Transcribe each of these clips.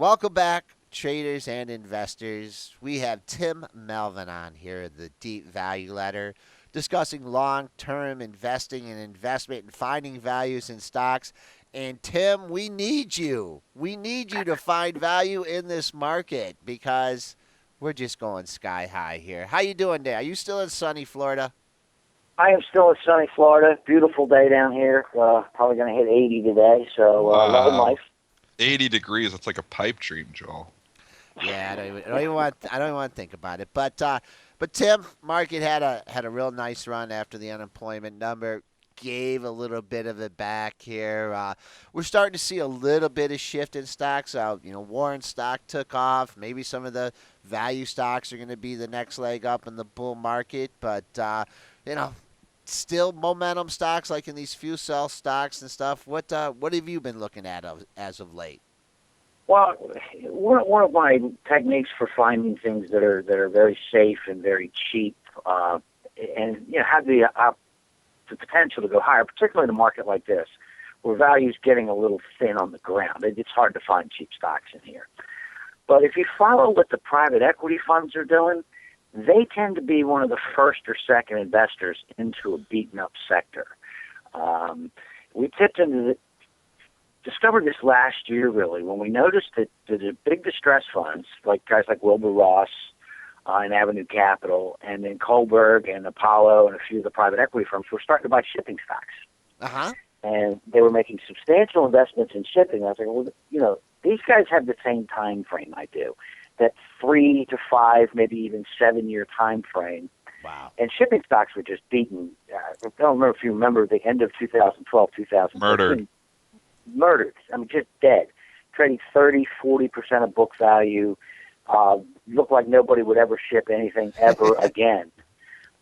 Welcome back, traders and investors. We have Tim Melvin on here, the Deep Value Letter, discussing long term investing and investment and finding values in stocks. And Tim, we need you. We need you to find value in this market because we're just going sky high here. How you doing there? Are you still in sunny Florida? I am still in sunny Florida. Beautiful day down here. Probably going to hit 80 today, so loving Wow. life. 80 degrees. That's like a pipe dream, Joel. Yeah, I don't even want to think about it. But Tim, market had a real nice run after the unemployment number gave a little bit of it back here. We're starting to see a little bit of shift in stocks. Warren stock took off. Maybe some of the value stocks are going to be the next leg up in the bull market. But you know, still momentum stocks like in these fuel cell stocks and stuff. What have you been looking at as of late? Well, one of my techniques for finding things that are very safe and very cheap, and have the potential to go higher, particularly in a market like this, where value's getting a little thin on the ground. It's hard to find cheap stocks in here. But if you follow what the private equity funds are doing, they tend to be one of the first or second investors into a beaten up sector. We discovered this last year, really, when we noticed that the big distress funds, like guys like Wilbur Ross and Avenue Capital, and then Kohlberg and Apollo and a few of the private equity firms were starting to buy shipping stocks. Uh-huh. And they were making substantial investments in shipping. I was like, well, these guys have the same time frame I do, that 3 to 5, maybe even 7-year time frame. Wow. And shipping stocks were just beaten. I don't remember if you remember the end of 2012, 2013. Murdered. I mean, just dead. Trading 30, 40% of book value. Looked like nobody would ever ship anything ever again.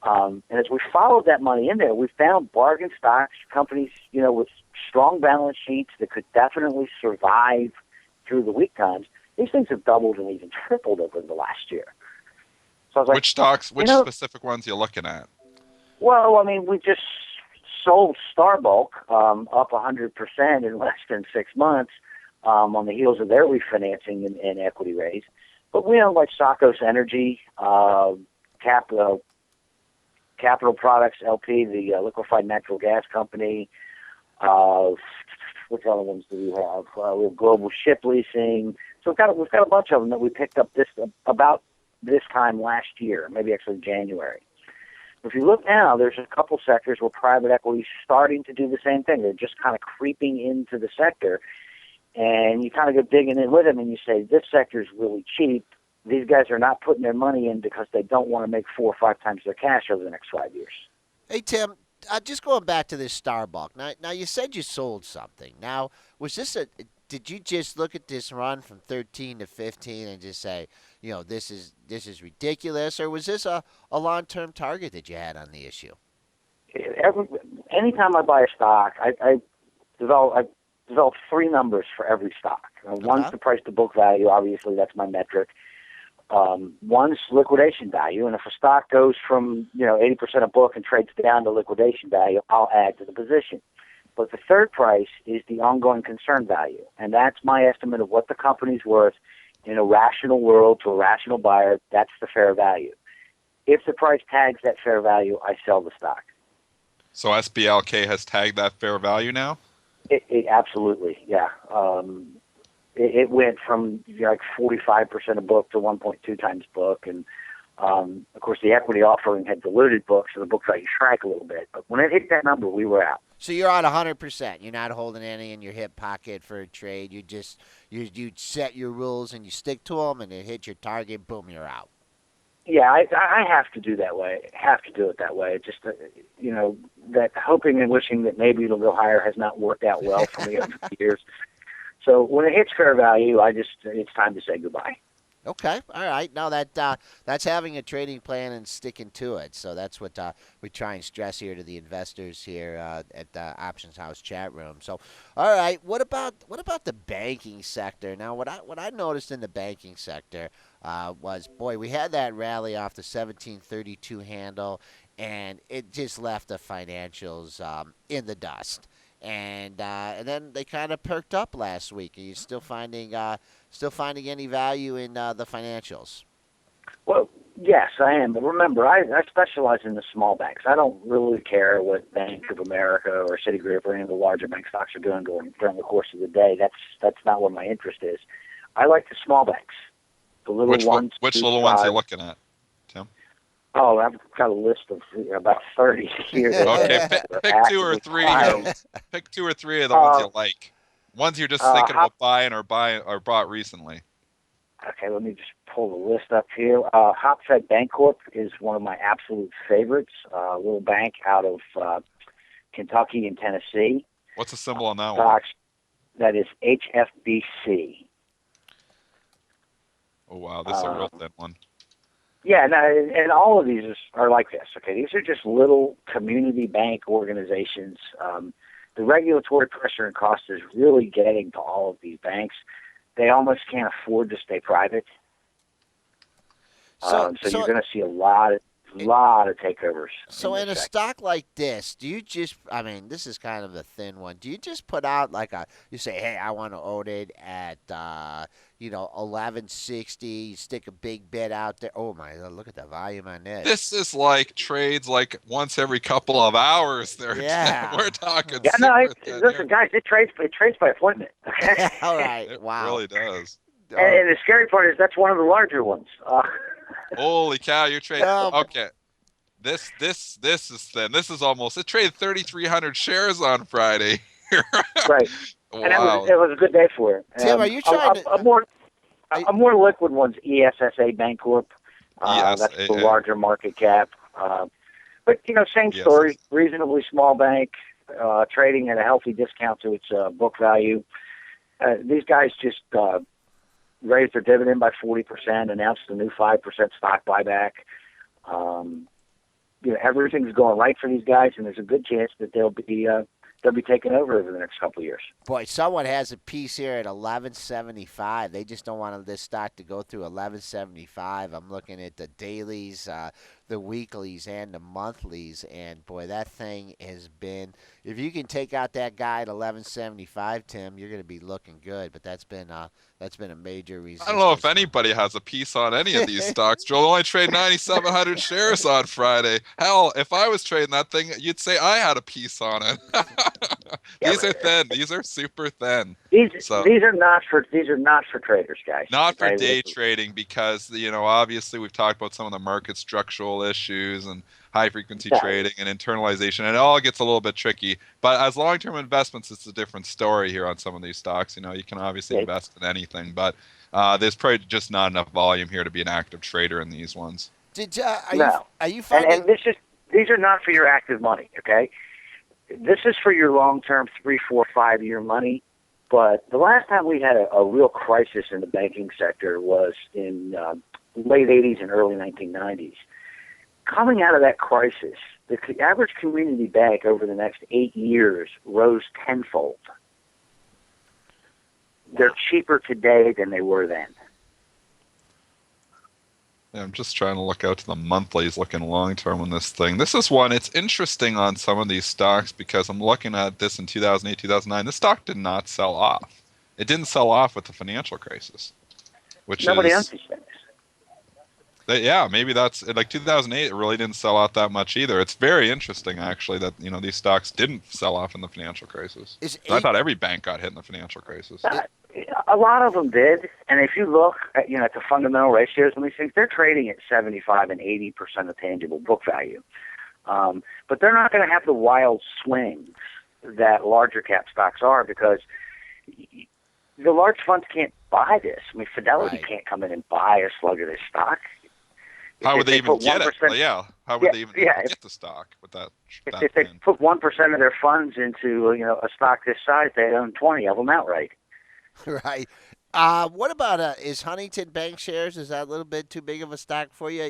And as we followed that money in there, we found bargain stocks, companies, with strong balance sheets that could definitely survive through the weak times. These things have doubled and even tripled over the last year. So I was like, Which stocks, which specific ones are you looking at? Well, I mean, we just sold Starbulk up 100% in less than 6 months on the heels of their refinancing and equity raise. But we own like Sakos Energy, Capital Products LP, the liquefied natural gas company. Which other ones do we have? We have Global Ship Leasing. So we've got a bunch of them that we picked up about this time last year, maybe actually January. If you look now, there's a couple sectors where private equity is starting to do the same thing. They're just kind of creeping into the sector. And you kind of go digging in with them and you say, this sector is really cheap. These guys are not putting their money in because they don't want to make 4 or 5 times their cash over the next 5 years. Hey, Tim, just going back to this Starbucks. Now you said you sold something. Now, did you just look at this run from 13 to 15 and just say, this is ridiculous, or was this a long-term target that you had on the issue? Anytime I buy a stock, I develop 3 numbers for every stock. One's the price to book value. Obviously, that's my metric. One's liquidation value, and if a stock goes from 80% of book and trades down to liquidation value, I'll add to the position. But the third price is the ongoing concern value, and that's my estimate of what the company's worth in a rational world to a rational buyer. That's the fair value. If the price tags that fair value, I sell the stock. So SBLK has tagged that fair value now? It absolutely, yeah. It went from like 45% of book to 1.2 times book, and of course the equity offering had diluted book, so the book value shrank a little bit. But when it hit that number, we were out. So you're out 100%. You're not holding any in your hip pocket for a trade. You set your rules and you stick to them, and it hit your target. Boom, you're out. Yeah, I have to do that way. Have to do it that way. Just that hoping and wishing that maybe it'll go higher has not worked out well for me over the years. So when it hits fair value, it's time to say goodbye. Okay, all right. Now that's having a trading plan and sticking to it. So that's what we try and stress here to the investors here at the Options House chat room. So, all right. What about the banking sector? Now, what I noticed in the banking sector was, boy, we had that rally off the 1732 handle, and it just left the financials in the dust. And then they kind of perked up last week. Are you still finding any value in the financials? Well, yes, I am. But remember, I specialize in the small banks. I don't really care what Bank of America or Citigroup or any of the larger bank stocks are doing during the course of the day. That's not where my interest is. I like the small banks, the little ones. Which little ones are you looking at, Tim? Oh, I've got a list of about 30 here. Okay, pick two or three. Pick two or three of the ones you like. Ones you're just thinking about buying or bought recently. Okay, let me just pull the list up here. Hopfed Bancorp is one of my absolute favorites. A little bank out of Kentucky and Tennessee. What's the symbol on that one? That is HFBC. Oh, wow, this is a real thin one. Yeah, and all of these are like this. Okay, these are just little community bank organizations. The regulatory pressure and cost is really getting to all of these banks. They almost can't afford to stay private. So you're going to see a lot of takeovers. So in a stock like this, do you just, I mean, this is kind of a thin one. Do you just put out you say, hey, I want to own it at, 1160, you stick a big bid out there. Oh my, look at the volume on this. This is like trades like once every couple of hours there. Yeah. We're talking. Yeah, no, listen, guys, it trades by appointment. All right. It wow. really does. And the scary part is that's one of the larger ones. Holy cow, you're trading. Okay. This is thin. This is almost, it traded 3,300 shares on Friday. Right. Wow. And it was a good day for it. Tim, are you trying a more liquid one's ESSA Bancorp. That's the larger market cap. But same story. Reasonably small bank, trading at a healthy discount to its book value. These guys just raised their dividend by 40%, announced a new 5% stock buyback. Everything's going right for these guys, and there's a good chance that they'll be taken over the next couple of years. Boy, someone has a piece here at 1175. They just don't want this stock to go through 1175. I'm looking at the dailies, the weeklies, and the monthlies, and boy, that thing has been. If you can take out that guy at 1175, Tim, you're going to be looking good. But that's been a major resistance. I don't know if anybody has a piece on any of these stocks. Joel only traded 9,700 shares on Friday. Hell, if I was trading that thing, you'd say I had a piece on it. These are thin. These are super thin. These are not for traders, guys. Not for day trading because obviously we've talked about some of the market structural issues and high frequency trading and internalization, and it all gets a little bit tricky. But as long-term investments, it's a different story here on some of these stocks. You can obviously invest in anything, but there's probably just not enough volume here to be an active trader in these ones. Are you finding? And these are not for your active money, okay? This is for your long-term 3, 4, 5-year money. But the last time we had a real crisis in the banking sector was in late 80s and early 1990s. Coming out of that crisis, the average community bank over the next 8 years rose tenfold. They're cheaper today than they were then. Yeah, I'm just trying to look out to the monthlies, looking long-term on this thing. This is one, it's interesting on some of these stocks because I'm looking at this in 2008, 2009. This stock did not sell off. It didn't sell off with the financial crisis. Nobody understands. Yeah, maybe that's, like 2008, it really didn't sell out that much either. It's very interesting, actually, that these stocks didn't sell off in the financial crisis. I thought every bank got hit in the financial crisis. A lot of them did, and if you look at the fundamental ratios on these things, they're trading at 75 and 80% of tangible book value. But they're not going to have the wild swings that larger cap stocks are because the large funds can't buy this. I mean, Fidelity can't come in and buy a slug of this stock. How would they even get it? Yeah, how would they even get the stock with that? If they put 1% of their funds into a stock this size, they own 20 of them outright. Right. What about is Huntington Bank shares? Is that a little bit too big of a stock for you?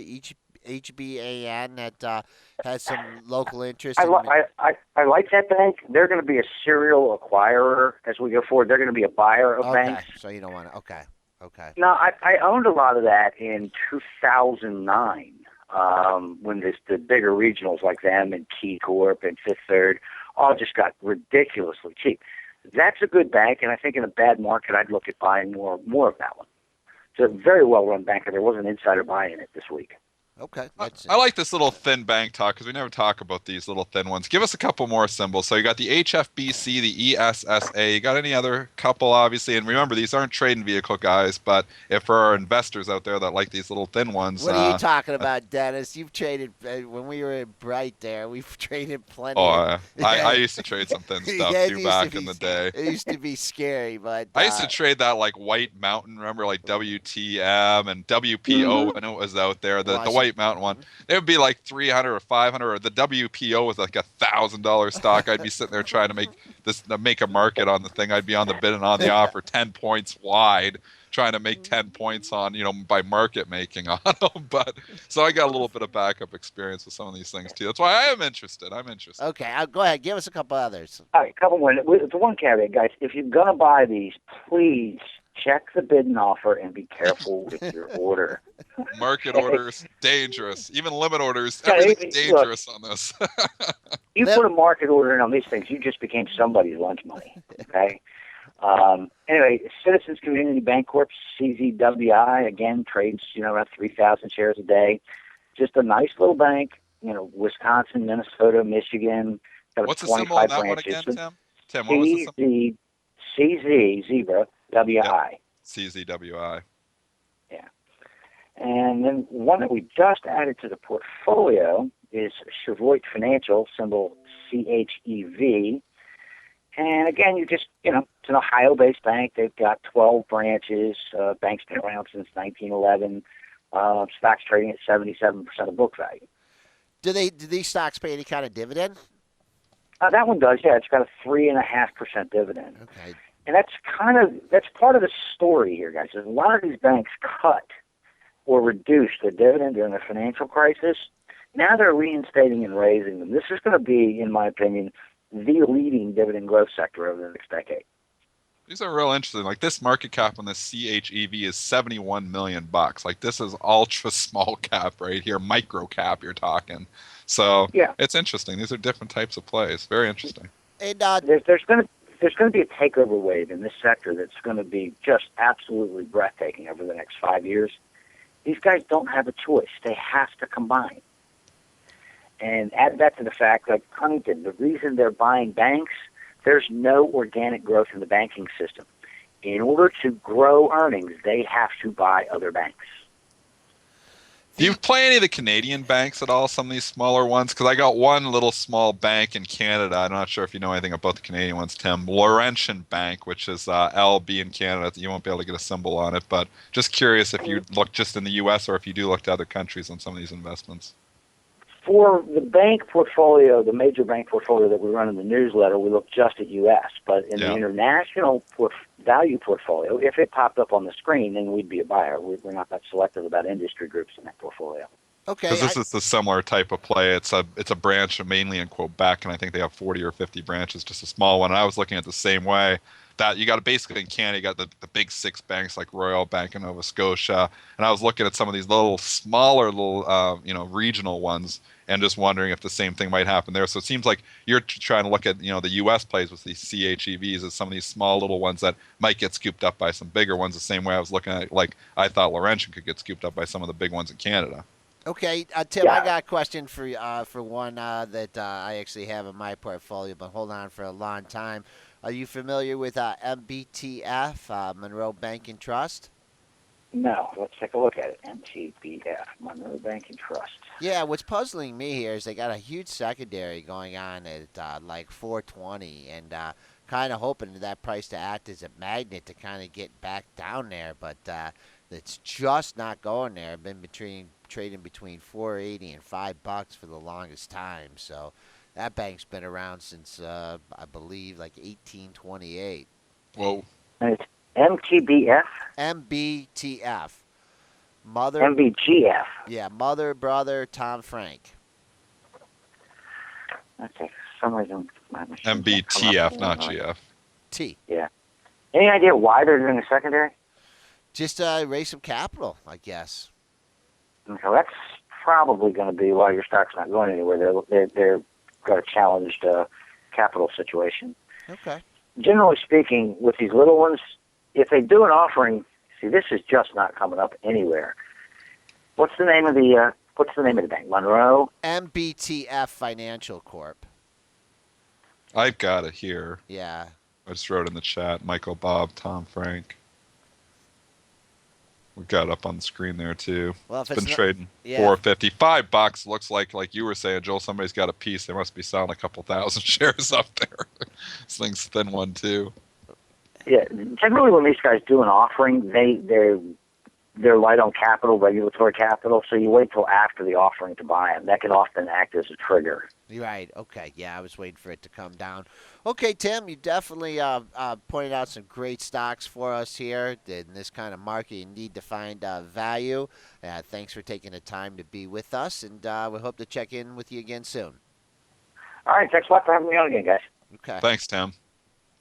HBAN that has some local interest. I like that bank. They're going to be a serial acquirer as we go forward. They're going to be a buyer of banks. So you don't want to. Okay. No, I owned a lot of that in 2009. when the bigger regionals like them and Key Corp and Fifth Third all just got ridiculously cheap. That's a good bank, and I think in a bad market, I'd look at buying more of that one. It's a very well-run bank, and there was an insider buy in it this week. Okay. I like this little thin bank talk because we never talk about these little thin ones. Give us a couple more symbols. So you got the HFBC, the ESSA. You got any other couple, obviously? And remember, these aren't trading vehicle guys, but if for our investors out there that like these little thin ones. What are you talking about, Dennis? You've traded, when we were Bright there, we've traded plenty. I used to trade some thin stuff too back in the day. It used to be scary, but I used to trade that like White Mountain, remember, like WTM and WPO when it was out there, the White Mountain one. It would be like 300 or 500, or the WPO was like $1,000 stock. I'd be sitting there trying to make a market on the thing. I'd be on the bid and on the offer 10 points wide, trying to make 10 points on, by market making on them. But so I got a little bit of backup experience with some of these things too. That's why I am interested. I'm interested. Okay, go ahead. Give us a couple others. All right, a couple more. The one caveat, guys, if you're going to buy these, please check the bid and offer and be careful with your order. Market orders, dangerous. Even limit orders, everything's dangerous on this. You put a market order in on these things, you just became somebody's lunch money, okay? Anyway, Citizens Community Bank Corp, CZWI, again, trades, around 3,000 shares a day. Just a nice little bank, Wisconsin, Minnesota, Michigan. Got what's the symbol on that branches. One again, Tim? Tim, what was the symbol? CZ, zebra, WI. Yep. CZWI. Yeah. And then one that we just added to the portfolio is Chevoit Financial, symbol CHEV. And again, it's an Ohio-based bank. They've got 12 branches. Bank's been around since 1911. Stocks trading at 77% of book value. Do these stocks pay any kind of dividend? That one does, yeah. It's got a 3.5% dividend. Okay. And that's part of the story here, guys. A lot of these banks cut or reduced their dividend during the financial crisis. Now they're reinstating and raising them. This is going to be, in my opinion, the leading dividend growth sector over the next decade. These are real interesting. Like this market cap on this CHEV is $71 million. Like this is ultra small cap right here, micro cap you're talking. So yeah, it's interesting. These are different types of plays. Very interesting. And there's going to be a takeover wave in this sector that's going to be just absolutely breathtaking over the next 5 years. These guys don't have a choice. They have to combine. And add that to the fact, like Huntington, the reason they're buying banks, there's no organic growth in the banking system. In order to grow earnings, they have to buy other banks. Do you play any of the Canadian banks at all, some of these smaller ones? Because I got one little small bank in Canada. I'm not sure if you know anything about the Canadian ones, Tim. Laurentian Bank, which is LB in Canada. You won't be able to get a symbol on it, but just curious if you look just in the U.S. or if you do look to other countries on some of these investments. For the bank portfolio, the major bank portfolio that we run in the newsletter, we look just at U.S. But in the international value portfolio, if it popped up on the screen, then we'd be a buyer. We're not that selective about industry groups in that portfolio. Okay. Because this is the similar type of play. It's a branch mainly in Quebec, and I think they have 40 or 50 branches, just a small one. And I was looking at the same way. That you got basically in Canada, you got the big six banks like Royal Bank and Nova Scotia, and I was looking at some of these smaller regional ones, and just wondering if the same thing might happen there. So it seems like you're trying to look at the U.S. plays with these CHEVs as some of these small little ones that might get scooped up by some bigger ones. The same way I was looking at, like I thought Laurentian could get scooped up by some of the big ones in Canada. Okay, Tim, I got a question for one that I actually have in my portfolio, but hold on for a long time. Are you familiar with MBTF, Monroe Bank and Trust? No, let's take a look at it. MTBF, Monroe Bank and Trust. Yeah, what's puzzling me here is they got a huge secondary going on at like 420, and kind of hoping that price to act as a magnet to kind of get back down there, but it's just not going there. I've been trading between $4.80 and $5 for the longest time, so that bank's been around since I believe like 1828. Whoa. And it's MTBF? MBTF. MBGF. Yeah, Mother, Brother, Tom Frank. Okay, for some reason my machine MBTF, not GF. T. Yeah. Any idea why they're doing a secondary? Just raise some capital, I guess. So that's probably going to be why your stock's not going anywhere. They're got a challenged capital situation. Okay. Generally speaking, with these little ones, if they do an offering, see, this is just not coming up anywhere. What's the name of the bank? Monroe? MBTF Financial Corp. I've got it here. Yeah. I just wrote in the chat. Michael, Bob, Tom, Frank. We got it up on the screen there too. Well, It's if been it's not, trading yeah. $4.55. Looks like you were saying, Joel. Somebody's got a piece. They must be selling a couple thousand shares up there. This thing's a thin one too. Yeah, generally when these guys do an offering, they're light on capital, regulatory capital, so you wait till after the offering to buy them. That can often act as a trigger. You're right. Okay. Yeah, I was waiting for it to come down. Okay, Tim, you definitely pointed out some great stocks for us here. In this kind of market, you need to find value. Thanks for taking the time to be with us, and we hope to check in with you again soon. All right, thanks a lot for having me on again, guys. Okay. Thanks, Tim.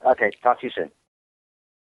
Okay, talk to you soon.